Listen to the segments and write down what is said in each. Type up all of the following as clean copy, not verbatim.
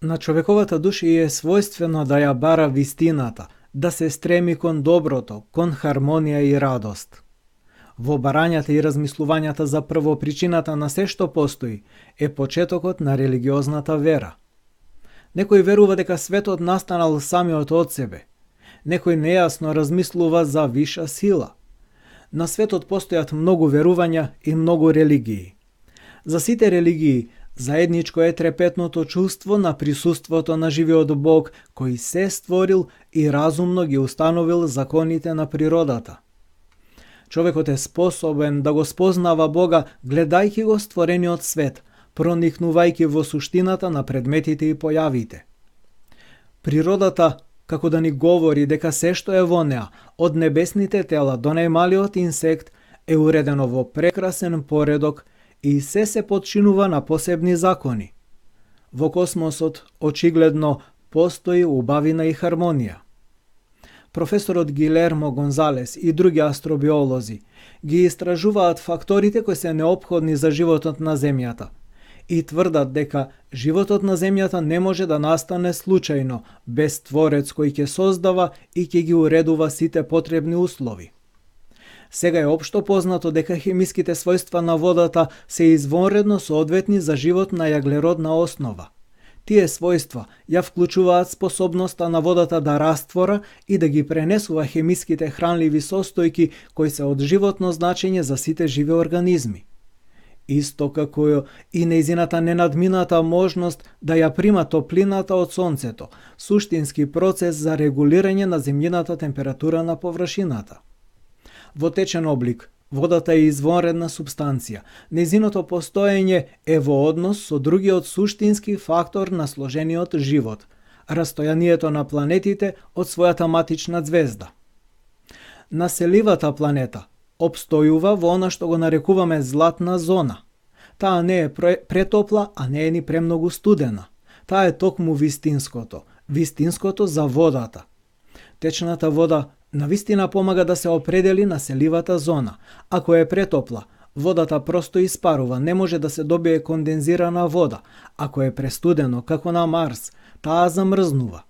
На човековата душа е својствено да ја бара вистината, да се стреми кон доброто, кон хармонија и радост. Во барањата и размислувањата за првопричината на се што постои е почетокот на религиозната вера. Некој верува дека светот настанал самиот од себе. Некој нејасно размислува за виша сила. На светот постојат многу верувања и многу религии. За сите религии заедничко е трепетното чувство на присуството на живиот Бог кој се створил и разумно ги установил законите на природата. Човекот е способен да го спознава Бога гледајќи го створениот свет, проникнувајќи во суштината на предметите и појавите. Природата, како да ни говори дека се што е во неа, од небесните тела до најмалиот инсект, е уредено во прекрасен поредок и се подчинува на посебни закони. Во космосот, очигледно, постои убавина и хармонија. Професорот Гилермо Гонзалес и други астробиолози ги истражуваат факторите кои се неопходни за животот на Земјата и тврдат дека животот на Земјата не може да настане случајно, без Творец кој ќе создава и ќе ги уредува сите потребни услови. Сега е општо познато дека хемиските својства на водата се извонредно соодветни за живот на јаглеродна основа. Тие својства ја вклучуваат способноста на водата да раствора и да ги пренесува хемиските хранливи состојки кои се од животно значење за сите живи организми. Исто како и нејзината ненадмината можност да ја прима топлината од сонцето, суштински процес за регулирање на земјината температура на површината. Во течен облик, водата е извонредна субстанција. Нејзиното постоење е во однос со другиот суштински фактор на сложениот живот – растојанието на планетите од својата матична ѕвезда. Населивата планета обстојува во она што го нарекуваме златна зона. Таа не е претопла, а не е ни премногу студена. Таа е токму вистинското за водата. Течната вода навистина помага да се определи населивата зона. Ако е претопла, водата просто испарува, не може да се добие кондензирана вода. Ако е престудено, како на Марс, таа замрзнува.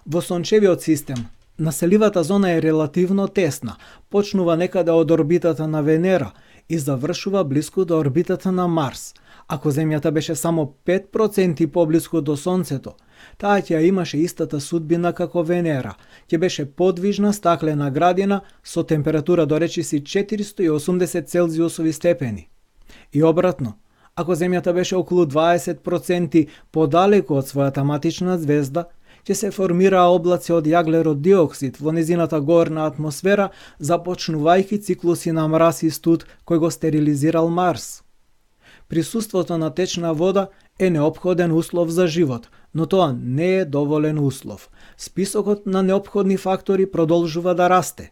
Во сончевиот систем, населивата зона е релативно тесна, почнува некаде од орбитата на Венера и завршува блиску до орбитата на Марс. Ако Земјата беше само 5% поблиску до Сонцето, таа ќе имаше истата судбина како Венера, ќе беше подвижна стаклена градина со температура до речиси 480 Целзиусови степени. И обратно, ако Земјата беше околу 20% подалеку од својата матична ѕвезда, ќе се формираа облаци од јаглерод диоксид во незината горна атмосфера, започнувајќи циклуси на мраз и студ кој го стерилизирал Марс. Присуството на течна вода е неопходен услов за живот, но тоа не е доволен услов. Списокот на неопходни фактори продолжува да расте.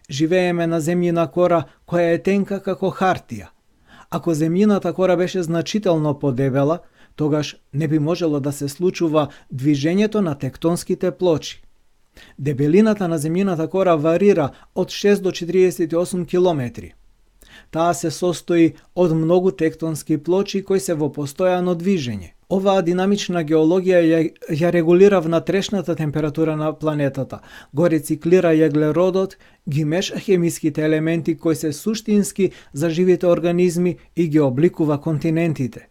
Живееме на земјина кора која е тенка како хартија. Ако земјината кора беше значително подебела, тогаш не би можело да се случува движењето на тектонските плочи. Дебелината на земјината кора варира од 6 до 48 километри. Таа се состои од многу тектонски плочи кои се во постојано движење. Оваа динамична геологија ја регулира внатрешната температура на планетата, го рециклира јаглеродот, ги меша хемиските елементи кои се суштински за живите организми и ги обликува континентите.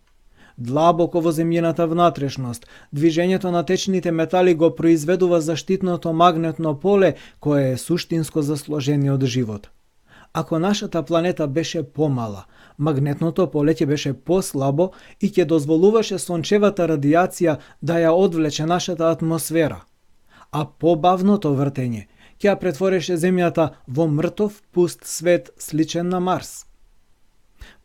Длабоко во земјината внатрешност, движењето на течните метали го произведува заштитното магнетно поле кое е суштинско за сложениот живот. Ако нашата планета беше помала, магнетното поле ќе беше послабо и ќе дозволуваше сончевата радијација да ја одвлече нашата атмосфера. А побавното вртење ќе ја претвореше Земјата во мртов, пуст свет сличен на Марс.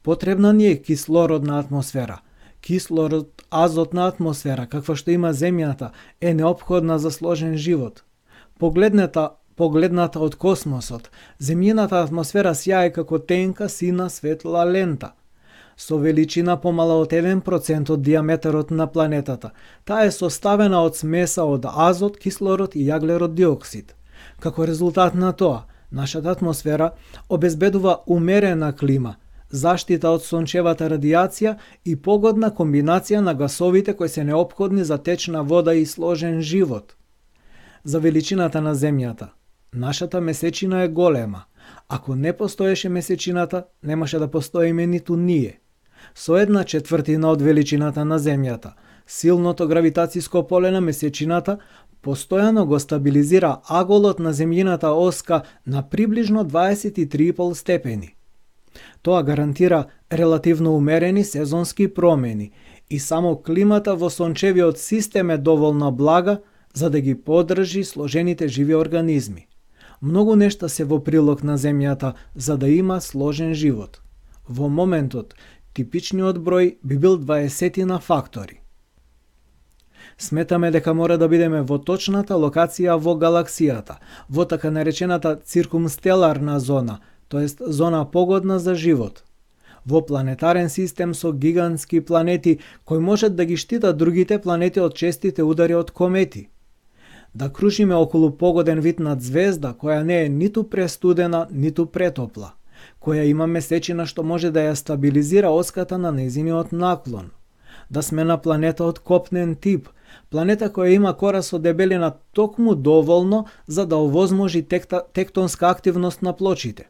Потребна ни е кислородна атмосфера. Кислород, азотна атмосфера, каква што има Земјата, е неопходна за сложен живот. Погледната од космосот, земјината атмосфера сјае како тенка сина светла лента. Со величина помала од 1% од диаметерот на планетата, таа е составена од смеса од азот, кислород и јаглерод диоксид. Како резултат на тоа, нашата атмосфера обезбедува умерена клима, заштита од сончевата радијација и погодна комбинација на гасовите кои се неопходни за течна вода и сложен живот. За величината на земјата. Нашата месечина е голема. Ако не постоеше месечината, немаше да постоиме ниту ние. Со 1/4 од величината на земјата, силното гравитациско поле на месечината постојано го стабилизира аголот на земјината оска на приближно 23,5 степени. Тоа гарантира релативно умерени сезонски промени и само климата во сончевиот систем е доволно блага за да ги поддржи сложените живи организми. Многу нешта се во прилог на земјата за да има сложен живот. Во моментот, типичниот број би бил 20 фактори. Сметаме дека мора да бидеме во точната локација во галаксијата, во така наречената циркумстеларна зона, тоест зона погодна за живот. Во планетарен систем со гигантски планети кои можат да ги штитат другите планети од честите удари од комети. Да кружиме околу погоден вид над звезда која не е ниту престудена, ниту претопла, која има месечина што може да ја стабилизира оската на нејзиниот наклон. Да сме на планета од копнен тип, планета која има кора со дебелина токму доволно за да овозможи тектонска активност на плочите,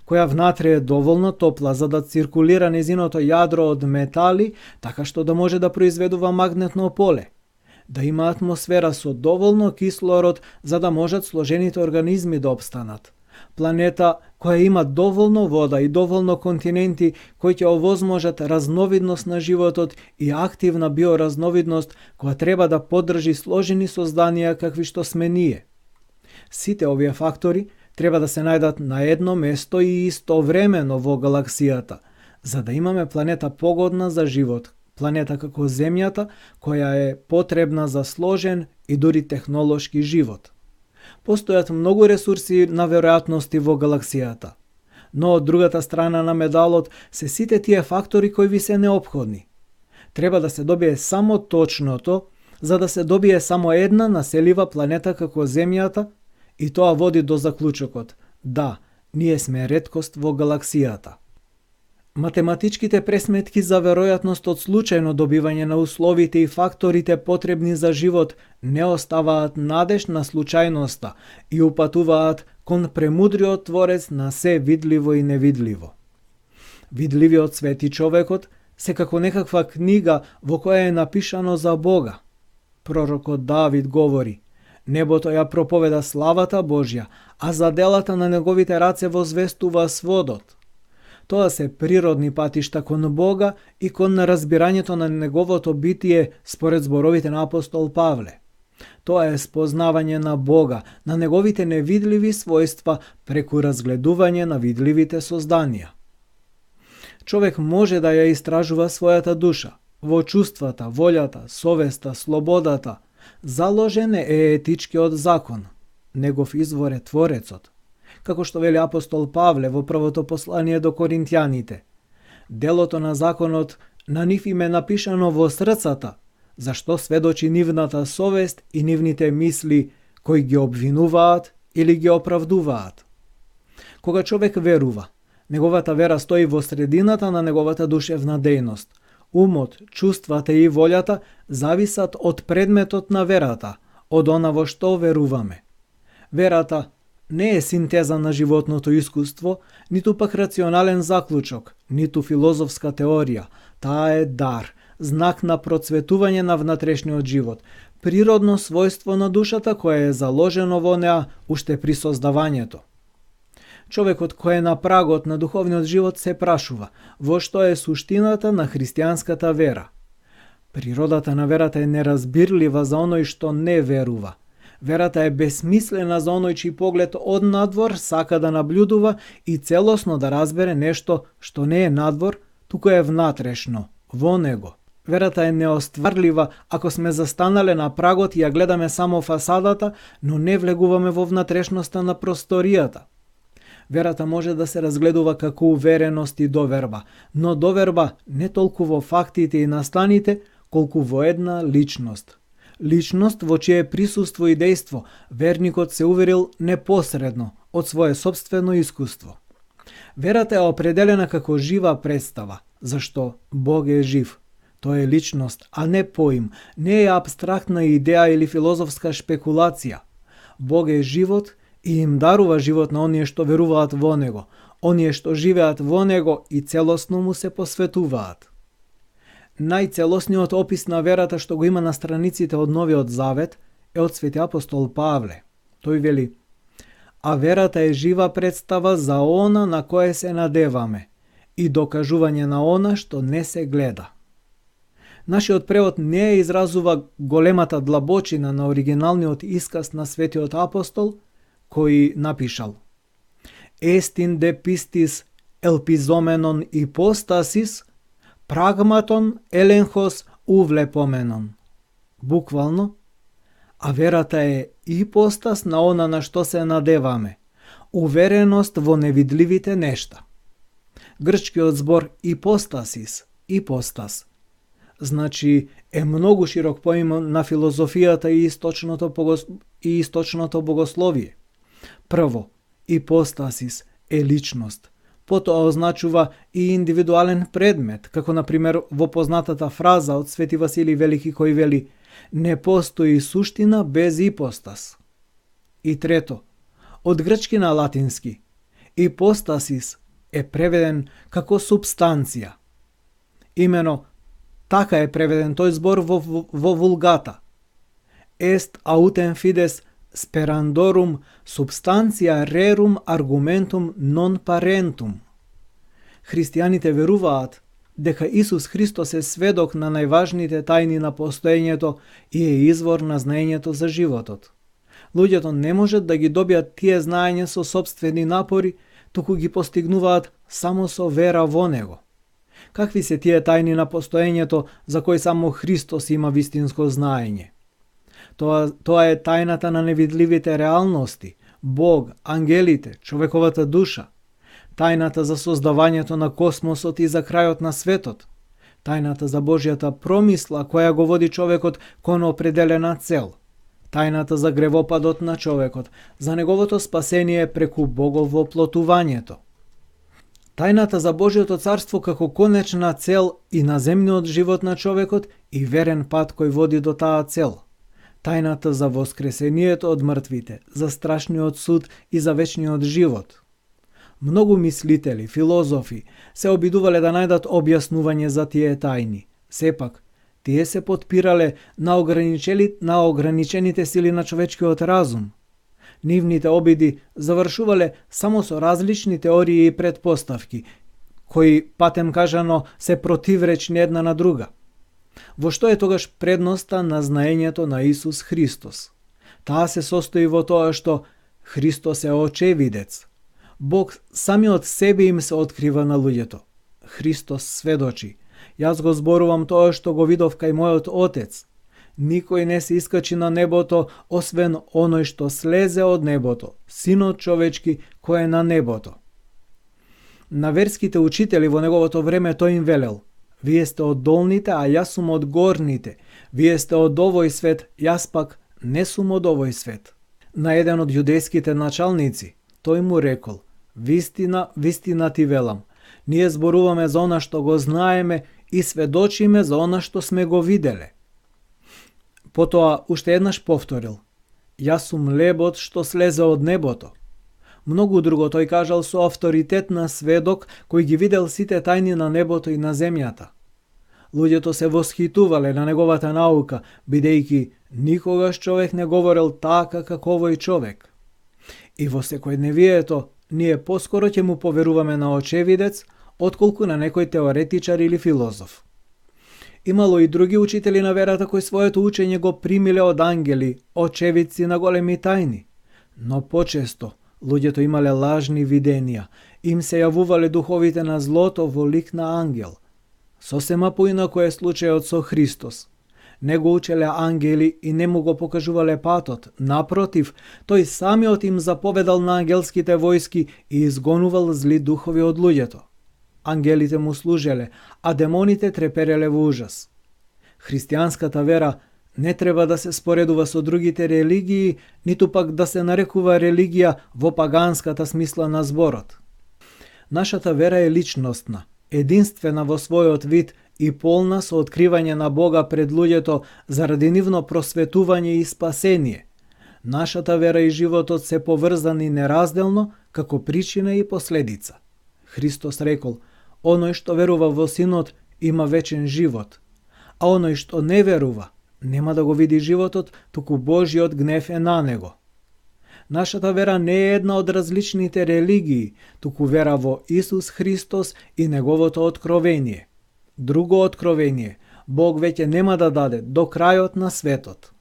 која внатре е доволно топла за да циркулира нејзиното јадро од метали, така што да може да произведува магнетно поле, да има атмосфера со доволно кислород за да можат сложените организми да опстанат, планета која има доволно вода и доволно континенти кои ќе овозможат разновидност на животот и активна биоразновидност која треба да поддржи сложени созданија какви што сме ние. Сите овие фактори треба да се најдат на едно место и истовремено во галаксијата, за да имаме планета погодна за живот, планета како Земјата, која е потребна за сложен и дури технолошки живот. Постојат многу ресурси на веројатности во галаксијата, но од другата страна на медалот се сите тие фактори кои ви се неопходни. Треба да се добие само точното, за да се добие само една населива планета како Земјата, и тоа води до заклучокот: да, ние сме реткост во галаксијата. Математичките пресметки за веројатност од случајно добивање на условите и факторите потребни за живот не оставаат надеж на случајноста и упатуваат кон премудриот творец на се видливо и невидливо. Видливиот свет и човекот се како некаква книга во која е напишано за Бога. Пророкот Давид говори: небото ја проповеда славата Божја, а за делата на неговите раце возвестува сводот. Тоа се природни патишта кон Бога и кон разбирањето на неговото битие според зборовите на апостол Павле. Тоа е спознавање на Бога, на неговите невидливи својства преку разгледување на видливите созданија. Човек може да ја истражува својата душа, во чувствата, волјата, совеста, слободата. Заложен е етичкиот закон, негов извор е Творецот. Како што вели апостол Павле во првото послание до Коринтијаните: делото на законот на нив им е напишано во срцата, зашто сведочи нивната совест и нивните мисли кои ги обвинуваат или ги оправдуваат. Кога човек верува, неговата вера стои во средината на неговата душевна дејност. Умот, чувствата и волјата зависат од предметот на верата, од она во што веруваме. Верата не е синтеза на животното искуство, ниту пак рационален заклучок, ниту филозофска теорија. Таа е дар, знак на процветување на внатрешниот живот, природно својство на душата кое е заложено во неа уште при создавањето. Човекот кој е на прагот на духовниот живот се прашува во што е суштината на христијанската вера. Природата на верата е неразбирлива за оној што не верува. Верата е бесмислена за оној чиј поглед од надвор сака да наблюдува и целосно да разбере нешто што не е надвор, туку е внатрешно, во него. Верата е неостварлива ако сме застанале на прагот и ја гледаме само фасадата, но не влегуваме во внатрешноста на просторијата. Верата може да се разгледува како увереност и доверба, но доверба не толку во фактите и настаните, колку во една личност. Личност во чие присуство и дејство верникот се уверил непосредно од свое собствено искуство. Верата е определена како жива представа, зашто Бог е жив. Тој е личност, а не поим, не е апстрактна идеја или филозофска шпекулација. Бог е живот и им дарува живот на оние што веруваат во Него, оние што живеат во Него и целосно му се посветуваат. Најцелосниот опис на верата што го има на страниците од Новиот Завет е од свети апостол Павле. Тој вели: а верата е жива представа за она на кое се надеваме и докажување на она што не се гледа. Нашиот превод не изразува големата длабочина на оригиналниот исказ на светиот апостол, кој напишал: Estin de pistis elpizomenon hypostasis, pragmaton elenchos uvlepomenon. Буквално, а верата е ипостас на она на што се надеваме, увереност во невидливите нешта. Грчкиот збор ипостас, значи е многу широк поим на филозофијата и источното богословие. Прво, ипостасис е личност, потоа означува и индивидуален предмет, како например во познатата фраза од Свети Василий Велики кој вели: не постои суштина без ипостас. И трето, од грчки на латински, ипостасис е преведен како субстанција. Имено така е преведен тој збор во Вулгата. Est autem fides sperandorum substantia rerum argumentum non parentum. Христијаните веруваат дека Исус Христос е сведок на најважните тајни на постоењето и е извор на знаењето за животот. Луѓето не можат да ги добијат тие знаења со сопствени напори, туку ги постигнуваат само со вера во Него. Какви се тие тајни на постоењето за кои само Христос има вистинско знаење? Тоа е тајната на невидливите реалности, Бог, ангелите, човековата душа, тајната за создавањето на космосот и за крајот на светот, тајната за Божјата промисла која го води човекот кон определена цел, тајната за гревопадот на човекот, за неговото спасение преку Богово плотувањето, тајната за Божјото царство како конечна цел и на земниот живот на човекот и верен пат кој води до таа цел, тајната за воскресението од мртвите, за страшниот суд и за вечниот живот. Многу мислители, филозофи се обидувале да најдат објаснување за тие тајни. Сепак, тие се потпирале на ограничените сили на човечкиот разум. Нивните обиди завршувале само со различни теории и предпоставки, кои, патем кажано, се противречни една на друга. Во што е тогаш предноста на знаењето на Исус Христос? Таа се состои во тоа што Христос е очевидец. Бог самиот себе им се открива на луѓето. Христос сведочи: јас го зборувам тоа што го видов кај мојот Отец. Никој не се искачи на небото, освен оној што слезе од небото, Синот човечки кој е на небото. На верските учители во неговото време тој им велел: вие сте од долните, а јас сум од горните. Вие сте од овој свет, јас пак не сум од овој свет. На еден од јудејските началници тој му рекол: вистина, вистина ти велам, ние зборуваме за она што го знаеме и сведочиме за она што сме го виделе. Потоа уште еднаш повторил: јас сум лебот што слезе од небото. Многу друго тој кажал со авторитет на сведок кој ги видел сите тајни на небото и на земјата. Луѓето се восхитувале на неговата наука, бидејќи никогаш човек не говорел така како овој човек. И во секојдневието ние поскоро ќе му поверуваме на очевидец, отколку на некој теоретичар или филозоф. Имало и други учители на верата кои своето учење го примиле од ангели, очевидци на големи тајни, но почесто луѓето имале лажни виденија, им се јавувале духовите на злото во лик на ангел. Сосема поинако е случајот со Христос. Не го учеле ангели и не му го покажувале патот. Напротив, тој самиот им заповедал на ангелските војски и изгонувал зли духови од луѓето. Ангелите му служеле, а демоните трепереле во ужас. Христијанската вера не треба да се споредува со другите религии, ниту пак да се нарекува религија во паганската смисла на зборот. Нашата вера е личностна, единствена во својот вид и полна со откривање на Бога пред луѓето заради нивно просветување и спасение. Нашата вера и животот се поврзани неразделно како причина и последица. Христос рекол: оној што верува во Синот има вечен живот, а оној што не верува нема да го види животот, туку Божиот гнев е на него. Нашата вера не е една од различните религии, туку вера во Исус Христос и неговото откровение. Друго откровение Бог веќе нема да даде до крајот на светот.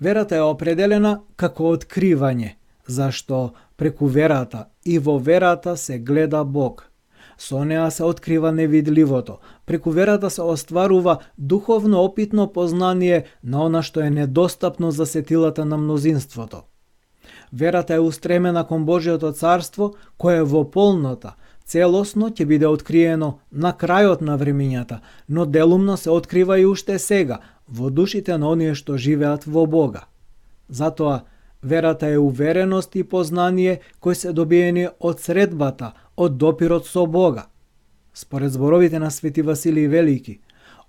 Верата е определена како откривање, зашто преку верата и во верата се гледа Бог. Со неа се открива невидливото. Преку верата се остварува духовно опитно познание на она што е недостапно за сетилата на мнозинството. Верата е устремена кон Божиото царство, кое во полнота, целосно ќе биде откриено на крајот на времињата, но делумно се открива и уште сега, во душите на оние што живеат во Бога. Затоа, верата е увереност и познание кои се добиени од средбата, од допирот со Бога. Според зборовите на Свети Василий Велики,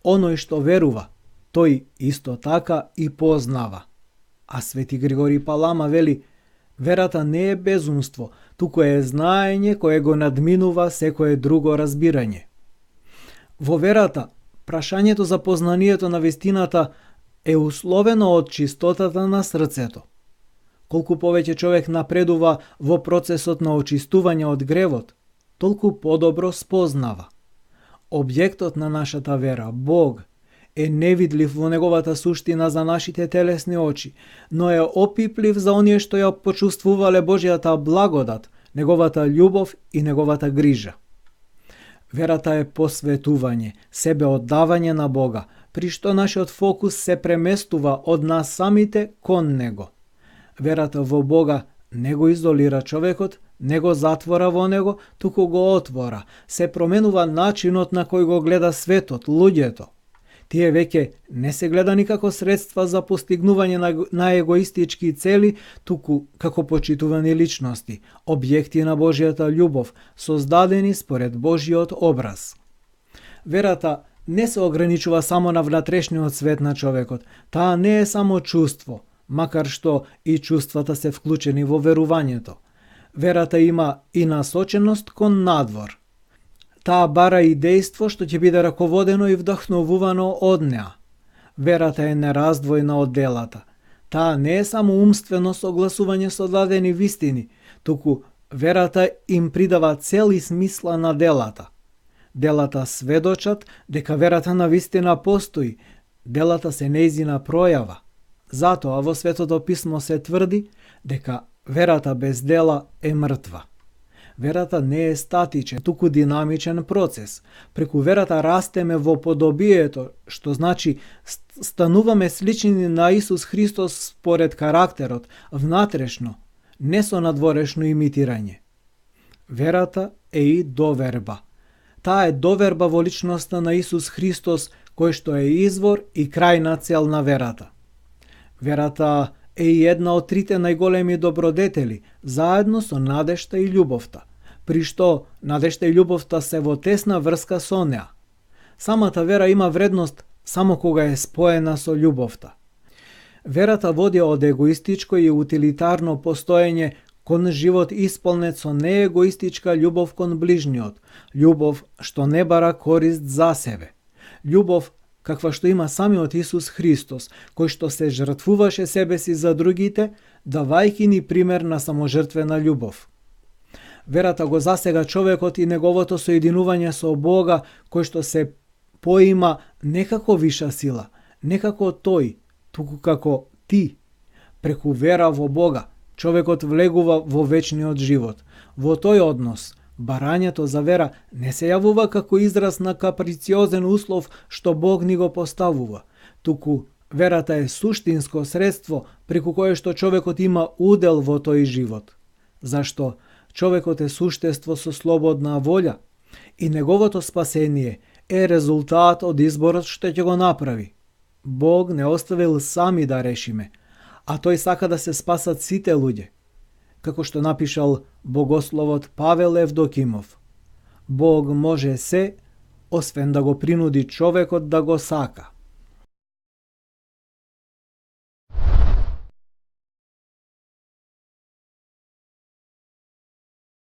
оној што верува, тој исто така и познава. А Свети Григорий Палама вели: верата не е безумство, туку е знаење кое го надминува секое друго разбирање. Во верата, прашањето за познанието на вистината е условено од чистотата на срцето. Колку повеќе човек напредува во процесот на очистување од гревот, толку подобро спознава. Објектот на нашата вера, Бог, е невидлив во неговата суштина за нашите телесни очи, но е опиплив за оние што ја почувствувале Божјата благодат, неговата љубов и неговата грижа. Верата е посветување, себеотдавање на Бога, при што нашиот фокус се преместува од нас самите кон Него. Верата во Бога не го изолира човекот, не го затвора во него, туку го отвора. Се променува начинот на кој го гледа светот, луѓето. Тие веќе не се гледани како средства за постигнување на егоистички цели, туку како почитувани личности, објекти на Божјата љубов, создадени според Божјиот образ. Верата не се ограничува само на внатрешниот свет на човекот. Таа не е само чувство, макар што и чувствата се вклучени во верувањето. Верата има и насоченост кон надвор. Таа бара и дејство што ќе биде раководено и вдохновувано од неа. Верата е нераздвојна од делата. Таа не е само умствено согласување со дадени вистини, туку верата им придава цел и смисла на делата. Делата сведочат дека верата на вистина постои, делата се нејзина пројава. Затоа во Светото писмо се тврди дека верата без дела е мртва. Верата не е статичен, туку динамичен процес. Преку верата растеме во подобието, што значи стануваме слични на Исус Христос според карактерот, внатрешно, не со надворешно имитирање. Верата е и доверба. Таа е доверба во личноста на Исус Христос, кој што е извор и крајна цел на верата. Верата е и една од трите најголеми добродетели, заедно со надежта и љубовта, при што надежта и љубовта се во тесна врска со неа. Самата вера има вредност само кога е споена со љубовта. Верата води од егоистичко и утилитарно постоење кон живот исполнет со неегоистичка љубов кон ближниот, љубов што не бара корист за себе, љубов каква што има самиот Исус Христос, кој што се жртвуваше себе си за другите, давајќи ни пример на саможртвена љубов. Верата го засега човекот и неговото соединување со Бога, кој што се поима не како виша сила, не како тој, туку како ти. Преку вера во Бога, човекот влегува во вечниот живот. Во тој однос, барањето за вера не се јавува како израз на каприциозен услов што Бог ни го поставува, туку верата е суштинско средство преку кое што човекот има удел во тој живот. Зашто човекот е суштество со слободна волја и неговото спасение е резултат од изборот што ќе го направи. Бог не оставил сами да решиме, а тој сака да се спасат сите луѓе. како што напишал богословот Павел Евдокимов. Бог може се, освен да го принуди човекот да го сака.